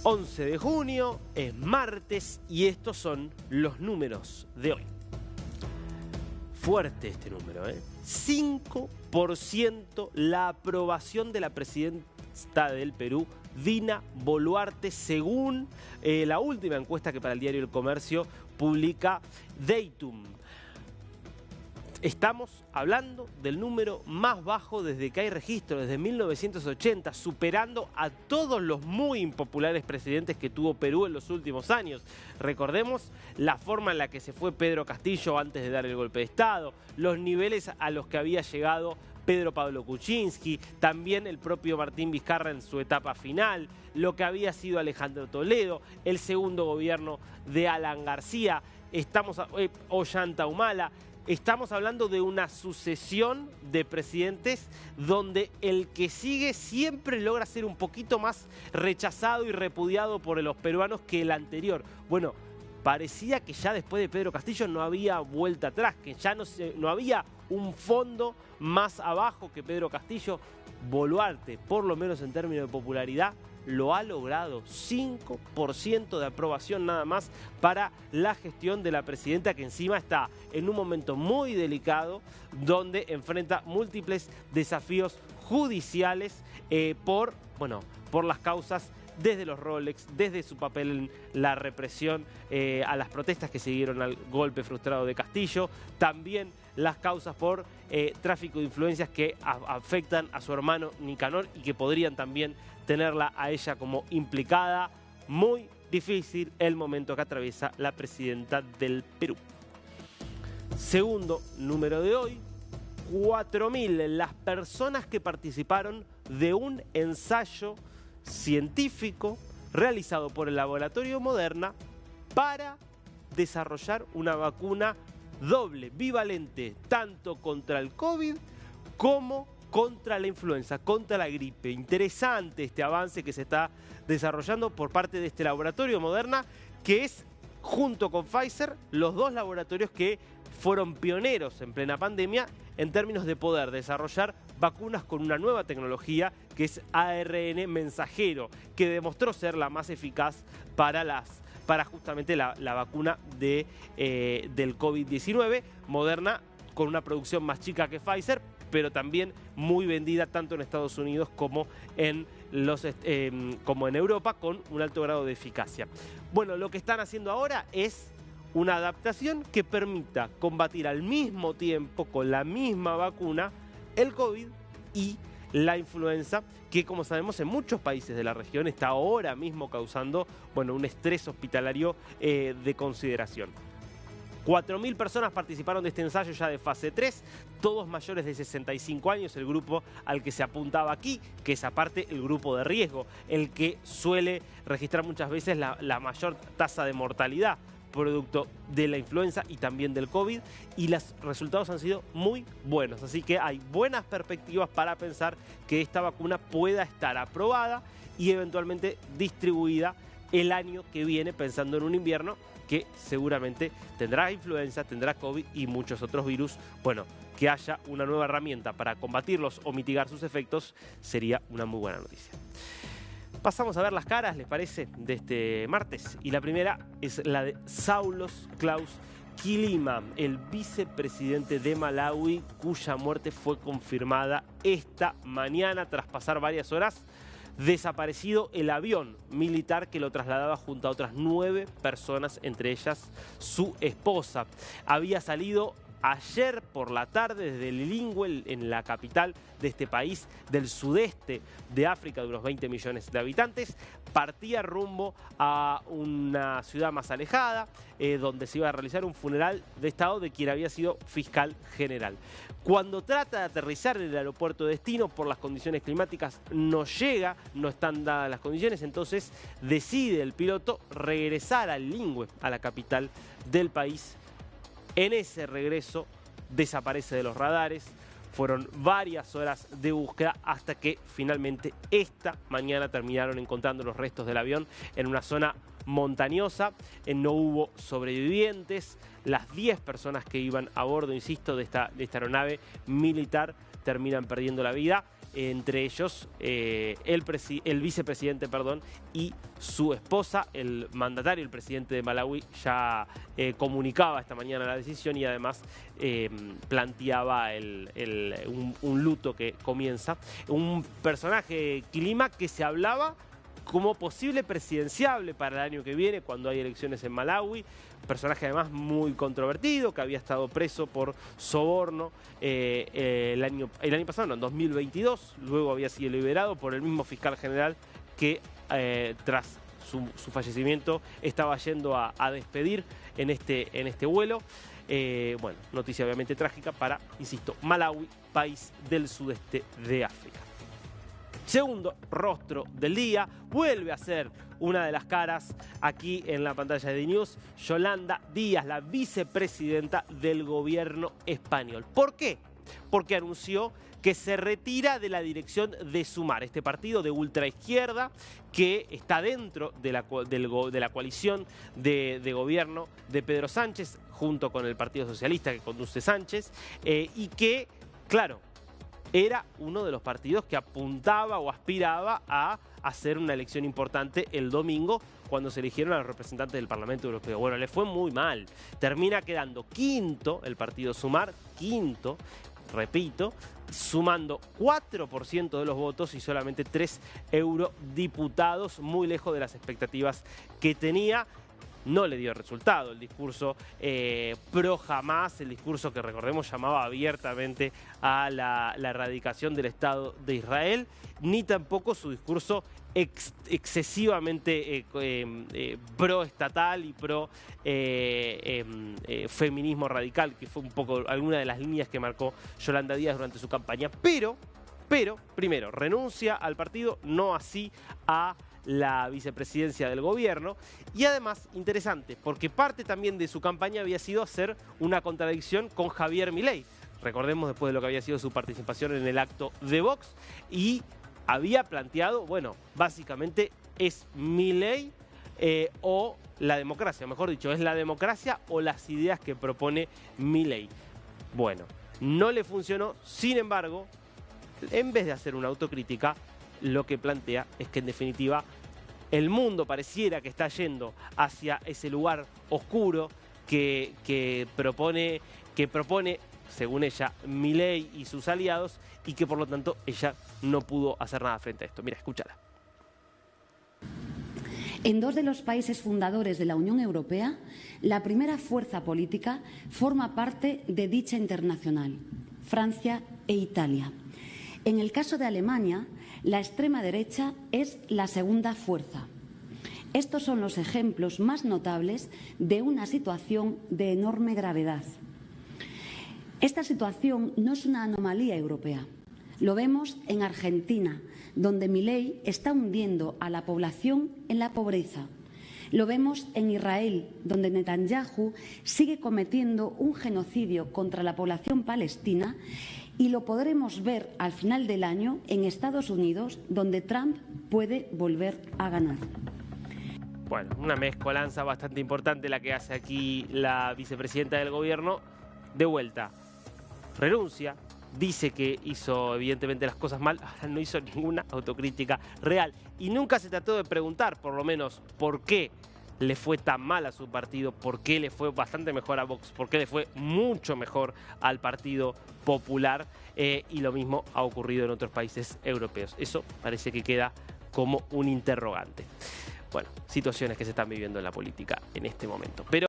11 de junio, es martes y estos son los números de hoy. Fuerte este número, ¿eh? 5% la aprobación de la presidenta del Perú, Dina Boluarte, según la última encuesta que para el diario El Comercio publica Datum. Estamos hablando del número más bajo desde que hay registro, desde 1980, superando a todos los muy impopulares presidentes que tuvo Perú en los últimos años. Recordemos la forma en la que se fue Pedro Castillo antes de dar el golpe de Estado, los niveles a los que había llegado Pedro Pablo Kuczynski, también el propio Martín Vizcarra en su etapa final, lo que había sido Alejandro Toledo, el segundo gobierno de Alan García, Ollanta Humala. Estamos hablando de una sucesión de presidentes donde el que sigue siempre logra ser un poquito más rechazado y repudiado por los peruanos que el anterior. Bueno, parecía que ya después de Pedro Castillo no había vuelta atrás, que ya no había un fondo más abajo que Pedro Castillo. Boluarte, por lo menos en términos de popularidad, lo ha logrado. 5% de aprobación nada más para la gestión de la presidenta, que encima está en un momento muy delicado donde enfrenta múltiples desafíos judiciales por las causas desde los Rolex, desde su papel en la represión a las protestas que siguieron al golpe frustrado de Castillo, también las causas por tráfico de influencias que afectan a su hermano Nicanor y que podrían también tenerla a ella como implicada. Muy difícil el momento que atraviesa la presidenta del Perú. Segundo número de hoy, 4.000 las personas que participaron de un ensayo científico realizado por el laboratorio Moderna para desarrollar una vacuna doble, bivalente, tanto contra el COVID como contra la influenza, contra la gripe. Interesante este avance que se está desarrollando por parte de este laboratorio Moderna, que es, junto con Pfizer, los dos laboratorios que fueron pioneros en plena pandemia en términos de poder desarrollar vacunas con una nueva tecnología que es ARN mensajero, que demostró ser la más eficaz para justamente la vacuna del COVID-19. Moderna con una producción más chica que Pfizer, pero también muy vendida tanto en Estados Unidos como en Europa, con un alto grado de eficacia. Bueno, lo que están haciendo ahora es una adaptación que permita combatir al mismo tiempo, con la misma vacuna, el COVID y la influenza, que como sabemos en muchos países de la región está ahora mismo causando un estrés hospitalario de consideración. 4.000 personas participaron de este ensayo ya de fase 3, todos mayores de 65 años, el grupo al que se apuntaba aquí, que es aparte el grupo de riesgo, el que suele registrar muchas veces la mayor tasa de mortalidad producto de la influenza y también del COVID, y los resultados han sido muy buenos, así que hay buenas perspectivas para pensar que esta vacuna pueda estar aprobada y eventualmente distribuida el año que viene, pensando en un invierno que seguramente tendrá influenza, tendrá COVID y muchos otros virus. Bueno, que haya una nueva herramienta para combatirlos o mitigar sus efectos sería una muy buena noticia. Pasamos a ver las caras, ¿les parece?, de este martes. Y la primera es la de Saulos Klaus Chilima, el vicepresidente de Malawi, cuya muerte fue confirmada esta mañana tras pasar varias horas desaparecido el avión militar que lo trasladaba junto a otras 9 personas, entre ellas su esposa. Había salido ayer por la tarde desde Lilongwe, en la capital de este país del sudeste de África, de unos 20 millones de habitantes. Partía rumbo a una ciudad más alejada, donde se iba a realizar un funeral de Estado de quien había sido fiscal general. Cuando trata de aterrizar en el aeropuerto de destino, por las condiciones climáticas no llega, no están dadas las condiciones, entonces decide el piloto regresar a Lilongwe, a la capital del país. En ese regreso desaparece de los radares. Fueron varias horas de búsqueda hasta que finalmente esta mañana terminaron encontrando los restos del avión en una zona montañosa. No hubo sobrevivientes. Las 10 personas que iban a bordo, insisto, de esta aeronave militar terminan perdiendo la vida. entre ellos el vicepresidente, y su esposa. El mandatario, el presidente de Malawi, ya comunicaba esta mañana la decisión y además planteaba un luto que comienza. Un personaje, Kilima, que se hablaba como posible presidenciable para el año que viene, cuando hay elecciones en Malawi. Personaje además muy controvertido, que había estado preso por soborno el año pasado, no, en 2022. Luego había sido liberado por el mismo fiscal general que tras su fallecimiento estaba yendo a despedir en este vuelo. Bueno, noticia obviamente trágica para, insisto, Malawi, país del sudeste de África. Segundo rostro del día, vuelve a ser una de las caras aquí en la pantalla de News, Yolanda Díaz, la vicepresidenta del gobierno español. ¿Por qué? Porque anunció que se retira de la dirección de Sumar, este partido de ultraizquierda que está dentro de la coalición de gobierno de Pedro Sánchez, junto con el Partido Socialista que conduce Sánchez, y que, claro, era uno de los partidos que apuntaba o aspiraba a hacer una elección importante el domingo cuando se eligieron a los representantes del Parlamento Europeo. Bueno, le fue muy mal. Termina quedando quinto el partido Sumar, quinto, repito, sumando 4% de los votos y solamente 3 eurodiputados, muy lejos de las expectativas que tenía. No le dio resultado el discurso pro Hamás, el discurso que, recordemos, llamaba abiertamente a la erradicación del Estado de Israel, ni tampoco su discurso excesivamente pro-estatal y pro-feminismo radical, que fue un poco alguna de las líneas que marcó Yolanda Díaz durante su campaña. Pero, primero, renuncia al partido, no así a la vicepresidencia del gobierno. Y además, interesante, porque parte también de su campaña había sido hacer una contradicción con Javier Milei. Recordemos, después de lo que había sido su participación en el acto de Vox, y había planteado, bueno, básicamente es Milei o la democracia, mejor dicho, es la democracia o las ideas que propone Milei. Bueno, no le funcionó. Sin embargo, en vez de hacer una autocrítica, lo que plantea es que, en definitiva, el mundo pareciera que está yendo hacia ese lugar oscuro que propone, según ella, Milei y sus aliados, y que por lo tanto ella no pudo hacer nada frente a esto. Mira, escúchala. En dos de los países fundadores de la Unión Europea, la primera fuerza política forma parte de dicha internacional, Francia e Italia. En el caso de Alemania, la extrema derecha es la segunda fuerza. Estos son los ejemplos más notables de una situación de enorme gravedad. Esta situación no es una anomalía europea. Lo vemos en Argentina, donde Milei está hundiendo a la población en la pobreza. Lo vemos en Israel, donde Netanyahu sigue cometiendo un genocidio contra la población palestina. Y lo podremos ver al final del año en Estados Unidos, donde Trump puede volver a ganar. Bueno, una mezcolanza bastante importante la que hace aquí la vicepresidenta del gobierno. De vuelta, renuncia, dice que hizo evidentemente las cosas mal, ahora no hizo ninguna autocrítica real. Y nunca se trató de preguntar, por lo menos, por qué le fue tan mal a su partido, por qué le fue bastante mejor a Vox, por qué le fue mucho mejor al Partido Popular, y lo mismo ha ocurrido en otros países europeos. Eso parece que queda como un interrogante. Bueno, situaciones que se están viviendo en la política en este momento. Pero